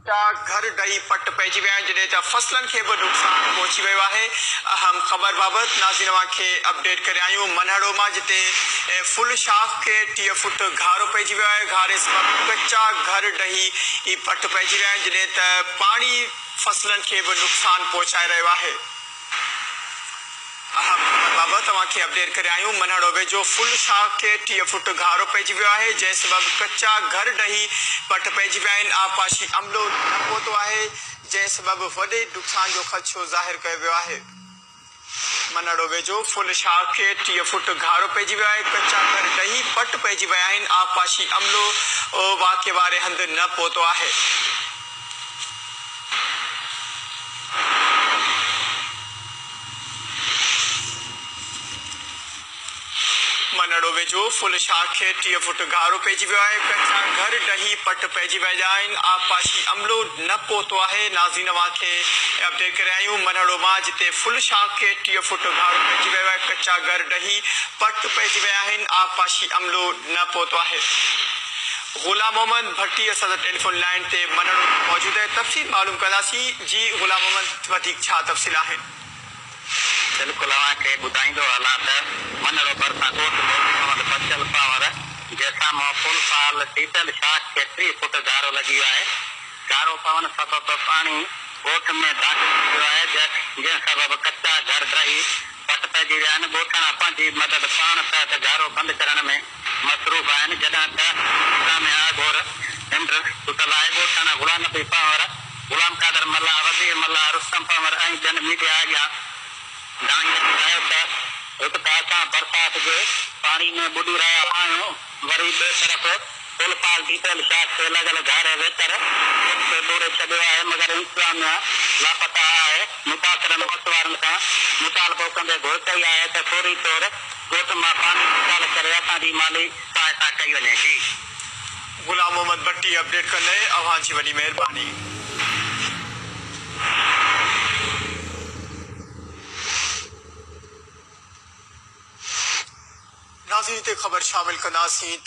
घर डही पट पइजी विया आहिनि जॾहिं त फसलनि खे बि नुक़सान पहुची वियो आहे। अहम ख़बर बाबति नाज़रीन खे अपडेट करे आहियूं मनहड़ो मां, जिते फुल शाख खे 30 फुट घारो पइजी वियो आहे। घारे सबबि कचा घर डही पट पइजी विया आहिनि जॾहिं त पाणी फसलनि खे बि नुक़सान पहुचाए रहियो आहे। अहम ख़बर बाबति तव्हांखे अपडेट करे आहियूं मनहड़ो वेझो फुल शाख खे 30 फुट घारो पइजी वियो आहे, जंहिं सबबि कचा घर डही पट पइजी विया आहिनि। आबपाशी अमलो न पहुतो आहे, जंहिं सबबि वॾे नुक़सान जो ख़दशो ज़ाहिर कयो वियो आहे। मनहड़ो वेझो फुल शाख खे 30 फुट घारो पइजी वियो आहे, कचा घर डही पट पइजी विया आहिनि। आबपाशी अमलो वाक़े वारे हंधि न पहुतो आहे। मनहड़ो वेझो फुल शाख खे 30 फुट घारो पइजी वियो आहे, कचा घर डही पट पइजी विया आहिनि। आबपाशी अमलो न पहुतो आहे। नाज़रीन खे अपडेट करे आहियूं मनहड़ो मां, जिते फुल शाख खे 30 फुट घारो पइजी वियो आहे, कचा घर डही पट पइजी विया आहिनि। आबपाशी अमलो न पहुतो आहे। गुलाम मोहम्मद भट्टी असां टेलीफोन लाइन ते मनहड़ो मौजूदु आहे, तफ़सील मालूम कंदासीं। जी गुलाम मोहम्मद, वधीक छा तफ़सील आहिनि? बिल्कुल ॿुधाईंदो हलां त मनहड़ो भरिसां ॻोठ मोहम्मद बचल पावर जंहिंसां फुल साल शीतल शाख खे 30 फुट घारो लॻी वियो आहे। घारो पवण सबबि पाणी ॻोठ में दाख़िल थी वियो आहे, जंहिं सबबि कचा घर डही पट पइजी विया आहिनि। ॻोठाणा पंहिंजी मदद पाण त घारो बंदि करण में मसरूफ़ आहिनि, जॾहिं त घोर निंड सुतल आहे। ॻोठाणा गुलाम नबी पावर, गुलाम कादर मल्ला, वज़ीर मल्ला, रुस्तम पावर ऐं जन मीडिया अॻियां ॿुधायो त हिकु त असां बरसाति जे पाणी में ॿुॾी रहिया आहियूं, वरी ॿिए तरफ़ फुल साल शीतल शाख खे लॻल घर वेतर खे ॿोड़े छॾियो आहे, मगर इंतज़ामिया लापता आहे। मुतासिरनि मसवारनि खां मुतालबो कंदे घुर कई आहे त फौरी तौर ॻोठ मां पाणी निकाले करे असांजी माली सहायता कई वञे। जी गुलाम मोहम्मद भट्टी अपडेट कंदे अव्हां जी वॾी महिरबानी। नाज़रीन ते ख़बर शामिल कंदासीं।